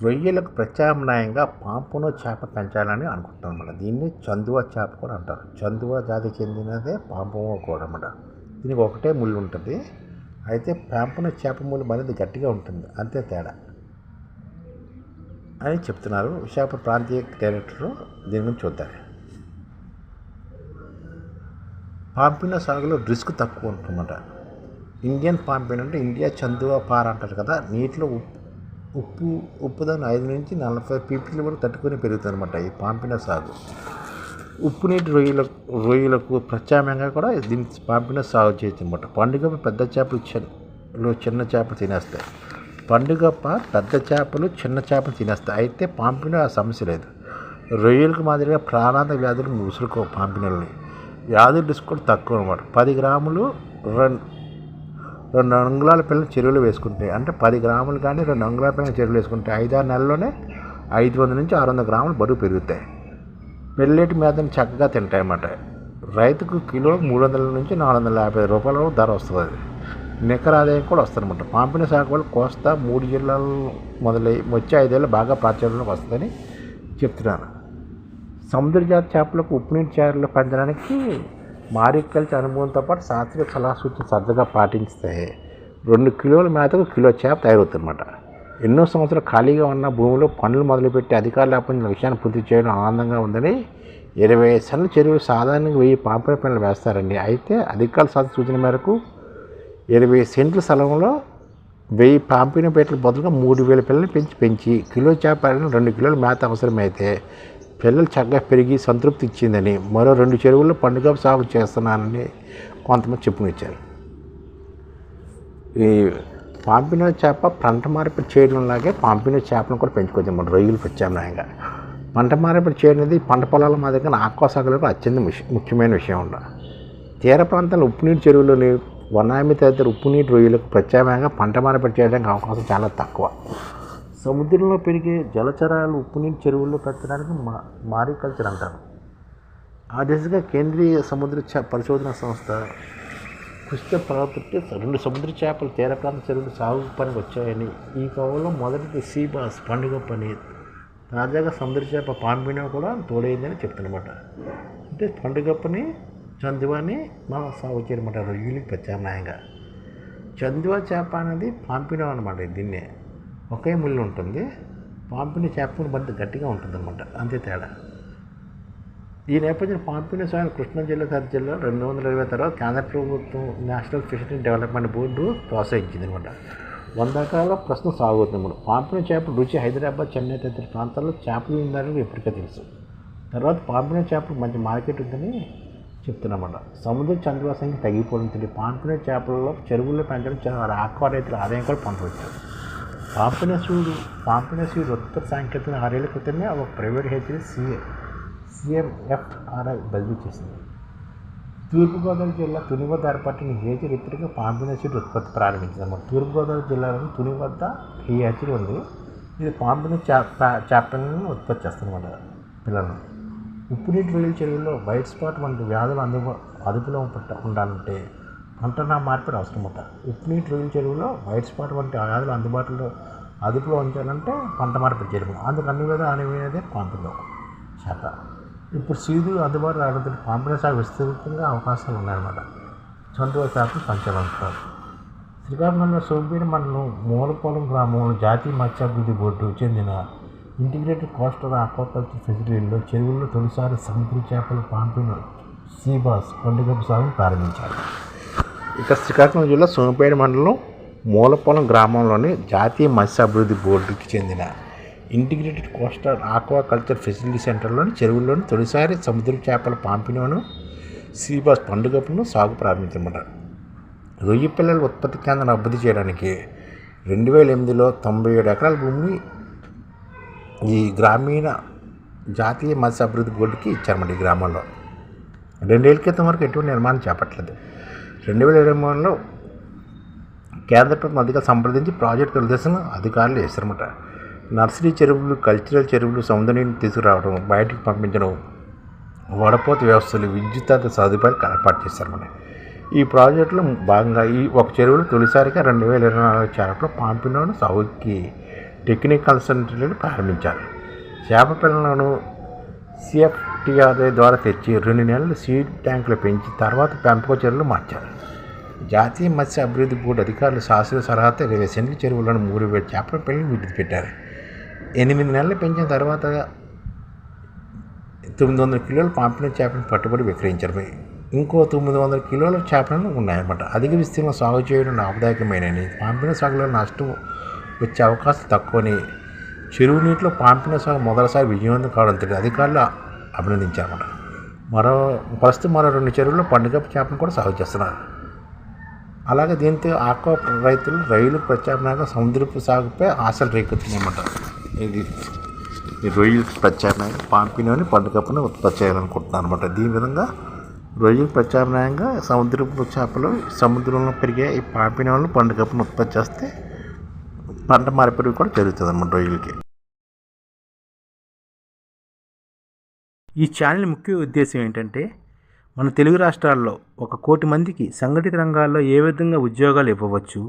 రొయ్యలకు ప్రత్యామ్నాయంగా పాంపును చేప పెంచాలని అనుకుంటున్నాం అన్నమాట. దీన్ని చందువ చేప కూడా అంటారు. చందువ జాతికి చెందినదే పాంపుమ కూడా అన్నమాట. దీనికి ఒకటే ముళ్ళు ఉంటుంది. అయితే పాంపున చేప ముళ్ళు మరింత గట్టిగా ఉంటుంది, అంతే తేడా అని చెప్తున్నారు విశాఖ ప్రాంతీయ డైరెక్టరు. దీని గురించి చూద్దాం. పాంపిన సాగులో రిస్క్ తక్కువ ఉంటుందన్నమాట. ఇండియన్ పాంపిన్ అంటే ఇండియా చందువ పార అంటారు కదా. నీటిలో ఉప్పుదాన్ని 5 నుంచి 40 pPm వరకు తట్టుకొని పెరుగుతుంది అనమాట ఈ పాంపిన సాగు. ఉప్పు నీటి రొయ్యలకు ప్రత్యామ్నాయంగా కూడా దీన్ని పాంపిన సాగు చేయొచ్చు అనమాట. పండుగ పెద్ద చేపలు చిన్న చేపలు తినేస్తాయి. పండుగప్ప పెద్ద చేపలు చిన్న చేపలు తినేస్తాయి. అయితే పాంపిన ఆ సమస్య లేదు. రొయ్యలకు మాదిరిగా ప్రాణాంతక వ్యాధులు ముసురుకో పాంపినల్ని. వ్యాధుల రిస్క్ కూడా తక్కువ అనమాట. 10 గ్రాములు 2 అంగుళాల పిల్లలు చెరువులు వేసుకుంటాయి. అంటే 10 గ్రాములు కానీ 2 అంగుళాల పిల్లలు చెరువులు వేసుకుంటే 5-6 నెలల్లోనే 500 నుంచి 600 గ్రాములు బరువు పెరుగుతాయి. పెళ్ళేటి మేతని చక్కగా తింటాయి అన్నమాట. రైతుకు కిలో 300 నుంచి 450 రూపాయల ధర వస్తుంది. నికర ఆదాయం కూడా వస్తుందన్నమాట. పాంపిన సాగు వల్ల కోస్తా 3 జిల్లాలు మొదలై వచ్చే 5 ఏళ్ళు బాగా ప్రాచుర్యంలోకి వస్తుందని చెప్తున్నాను. సముద్ర జాతి చేపలకు ఉప్పునీటి చేపలు పెంచడానికి మారికల్చర్ అనుభవంతో పాటు శాస్త్రీయ సలహా సూచన శ్రద్ధగా పాటిస్తే 2 కిలోల మేతకు కిలో చేప తయారవుతుందన్నమాట. ఎన్నో సంవత్సరాలు ఖాళీగా ఉన్న భూమిలో పనులు మొదలుపెట్టి అధికారులు లేకపోయిన లక్ష్యాన్ని పూర్తి చేయడం ఆనందంగా ఉందని 25 సెంట్ల చెరువులు సాధారణంగా 1000 పాంపిన పిల్లలు వేస్తారండి. అయితే అధికారుల శాస్త్ర సూచన మేరకు 20 సెంట్ల స్థలంలో 1000 పాంపిన పీటల బదులుగా 3000 పిల్లల్ని పెంచి కిలో చేప 2 కిలోల మేత అవసరమైతే పిల్లలు చక్కగా పెరిగి సంతృప్తి ఇచ్చిందని, మరో 2 చెరువుల్లో పండుగ సాగు చేస్తున్నానని కొంతమంది చెప్పుకొచ్చారు. ఈ పాంపిన చేప పంట మార్పిడి చేయడంలాగే పాంపిన చేపలను కూడా పెంచుకోవచ్చు అన్నమాట. రొయ్యలు ప్రత్యామ్నాయంగా పంట మార్పిడి చేయడం పంట పొలాల మాదిరిగా ఆక్వా సాగులకు అత్యంత ముఖ్యమైన విషయం ఉండ. తీర ప్రాంతాల్లో ఉప్పునీటి చెరువులోని వనామి తదితర ఉప్పునీటి రొయ్యలకు ప్రత్యామ్నాయంగా పంట మార్పిడి చేయడానికి అవకాశం చాలా తక్కువ. సముద్రంలో పెరిగే జలచరాలు ఉప్పునీటి చెరువుల్లో పెట్టడానికి మారికల్చర్ అంటారు. ఆ దిశగా కేంద్రీయ సముద్ర పరిశోధన సంస్థ కృషితో ప్రవర్తిస్తే 2 సముద్ర చేపలు తీర ప్రాంత చెరువులు సాగు పనికి వచ్చాయని, ఈ కోవలో మొదటిది సీబాస్ పండుగ పని, తాజాగా సముద్ర చేప పాంపిన కూడా తోడైందని చెప్తున్నమాట. అంటే పండుగ పని చందువాని మనం సాగు చేయనమాట రొయ్యలకి ప్రత్యామ్నాయంగా. చందువ చేప అనేది పాంపిన అనమాట. దీన్నే ఒకే ముళ్ళు ఉంటుంది. పాంపిన చేపలు మరింత గట్టిగా ఉంటుంది అనమాట, అంతే తేడా. ఈ నేపథ్యంలో పాంపిన సాగు కృష్ణా జిల్లా జిల్లా 2020 తర్వాత కేంద్ర ప్రభుత్వం నేషనల్ ఫిషరీ డెవలప్మెంట్ బోర్డు ప్రోత్సహించింది అనమాట. 100 ఎకరాల ప్రస్తుతం సాగుతుంది. పాంపిన చేపల రుచి హైదరాబాద్, చెన్నై తదితర ప్రాంతాల్లో చేపలు ఉందని ఎప్పటికే తెలుసు. తర్వాత పాంపిన చేపలకు మంచి మార్కెట్ ఉందని చెప్తున్నమాట. సముద్ర చంద్రుల సంఖ్య తగ్గిపోతుంది. పాంపిన చేపలలో చెరువుల్లో పెంచడం ఆక్వా రైతుల ఆదాయం కూడా పొందవచ్చు. పాంపిన సీడ్ ఉత్పత్తి సాంకేతిక 6 ఏళ్ల క్రితమే ఒక ప్రైవేట్ హెచ్డి CMFRI బదిలీ చేసింది. తూర్పుగోదావరి జిల్లా తుని వద్ద ఏర్పడిన హెచ్డి ఇప్పటికే పాంపిన సీడ్ ఉత్పత్తి ప్రారంభించింది. తూర్పుగోదావరి జిల్లాలోని తుని వద్ద ఈ హెచ్డి ఉంది. ఇది పాంపిన చేపలను ఉత్పత్తి చేస్తుందన్నమాట పిల్లలను. ఉప్పునీటి రొయ్యల చెరువుల్లో వైట్ స్పాట్ వంటి వ్యాధులు అదుపులో ఉండాలంటే పంట మార్పిడి అవసరమట. ఉప్పునీటి రొయ్యల చెరువులో వైట్ స్పాట్ వంటి వ్యాధులు అదుపులో ఉంచాలంటే పంట మార్పిడి చేయడం. అందుకు అన్ని విధాలు అనేదే పాంపిన చేప. ఇప్పుడు సీదులు అందుబాటులో రావడంతో పాంపిన సాగు విస్తృతంగా అవకాశాలు ఉన్నాయన్నమాట. చందువ చేపలు పెంచాలంటారు. శ్రీకాకుళంలో సోంపేట మండలం మూలపోలం గ్రామంలో జాతీయ మత్స్యాభివృద్ధి బోర్డు చెందిన ఇంటిగ్రేటెడ్ కోస్టల్ ఆక్వాకల్చర్ ఫెసిలిటీల్లో చెరువుల్లో తొలిసారి సముద్ర చేపలు పాంపిన సీబాస్ పండుగ సాగును ప్రారంభించారు. ఇక శ్రీకాకుళం జిల్లా సోంపేట మండలం మూలపోలం గ్రామంలోని జాతీయ మత్స్యాభివృద్ధి బోర్డుకి చెందిన ఇంటిగ్రేటెడ్ కోస్టల్ ఆక్వాకల్చర్ ఫెసిలిటీ సెంటర్లోని చెరువుల్లోని తొలిసారి సముద్ర చేపల పాంపినోను సీబాస్ పండుగను సాగు ప్రారంభించమాట. రొయ్య పిల్లల ఉత్పత్తి కేంద్రాన్ని అభివృద్ధి చేయడానికి 2008లో 97 ఎకరాల భూమిని ఈ గ్రామీణ జాతీయ మత్స్య అభివృద్ధి బోర్డుకి ఇచ్చారన్నమాట. ఈ గ్రామంలో 2 ఏళ్ల క్రితం వరకు ఎటువంటి నిర్మాణం చేపట్టలేదు. 2023లో కేంద్ర ప్రభుత్వం అధికారులు సంప్రదించి ప్రాజెక్టు తొలిదశను అధికారులు చేశారన్నమాట. నర్సరీ చెరువులు, కల్చరల్ చెరువులు సముద్ర నీటిని తీసుకురావడం, బయటికి పంపించడం, వడపోత వ్యవస్థలు, విద్యుత్ సదుపాయాలు ఏర్పాటు చేశారన్నమాట. ఈ ప్రాజెక్టులో భాగంగా ఈ ఒక చెరువులో తొలిసారిగా 2024 చేపల పాంపినోను సాగుకి టెక్నికల్ సెంటర్లను ప్రారంభించారు. చేప పిల్లలను సిఎఫ్టిఆర్ఏ ద్వారా తెచ్చి 2 నెలలు సీడ్ ట్యాంకులు పెంచి తర్వాత పెంపక చెరువులు మార్చారు. జాతీయ మత్స్య అభివృద్ధి బోర్డు అధికారులు శాస్త్రీయ సలహాతో 20 సెంట్ల చెరువులను 3,000 చేపల పిల్లలను విడిచిపెట్టారు. 8 నెలలు పెంచిన తర్వాత 900 కిలోల పాంపిన చేపలను పట్టుబడి విక్రయించారు. ఇంకో 900 కిలోల చేపలను ఉన్నాయన్నమాట. అధిక విస్తీర్ణంలో సాగు చేయడం లాభదాయకమైనని, పాంపిన సాగులో నష్టం వచ్చే అవకాశం తక్కువని, చెరువు నీటిలో పాంపిన సాగు మొదటిసారి విజయవంతం కావడంతో అధికారులు అభినందించారన్నమాట. ప్రస్తుతం మరో 2 చెరువుల్లో పండుగ చేపలను కూడా సాగు చేస్తున్నారు. అలాగే దీంతో ఆక్వా రైతులు రైలు ప్రత్యామ్నాయంగా సముద్రపు సాగుపై ఆశలు రేకెత్తున్నాయన్నమాట. ఇది ఈ రొయ్యలు ప్రత్యామ్నాయంగా పాంపినోని పండుగప్పును ఉత్పత్తి చేయాలనుకుంటున్నారు అనమాట. దీని విధంగా రొయ్యలు ప్రత్యామ్నాయంగా సముద్రపు చేపలు సముద్రంలో పెరిగే ఈ పాంపినోని పండుగప్పును ఉత్పత్తి చేస్తే పంట మార్పిడి కూడా జరుగుతుంది అన్నమాట రొయ్యలకి. ఈ ఛానల్ ముఖ్య ఉద్దేశం ఏంటంటే మన తెలుగు రాష్ట్రాల్లో 1 కోటి మందికి సంఘటిత రంగాల్లో ఏ విధంగా ఉద్యోగాలు ఇవ్వవచ్చు,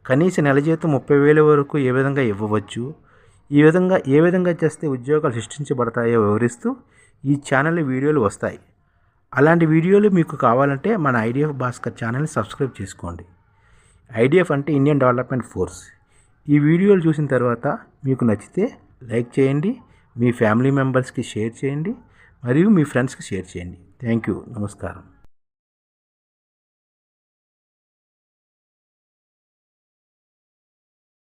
కనీస నెల జీతం 30,000 వరకు ఏ విధంగా ఇవ్వవచ్చు, ఏ విధంగా చేస్తే ఉద్యోగాలు సృష్టించబడతాయో వివరిస్తూ ఈ ఛానల్ వీడియోలు వస్తాయి. అలాంటి వీడియోలు మీకు కావాలంటే మన ఐడిఎఫ్ భాస్కర్ ఛానల్ని సబ్స్క్రైబ్ చేసుకోండి. ఐడిఎఫ్ అంటే ఇండియన్ డెవలప్మెంట్ ఫోర్స్. ఈ వీడియోలు చూసిన తర్వాత మీకు నచ్చితే లైక్ చేయండి, మీ ఫ్యామిలీ మెంబర్స్కి షేర్ చేయండి, మరియు మీ ఫ్రెండ్స్కి షేర్ చేయండి. Thank you. నమస్కారం.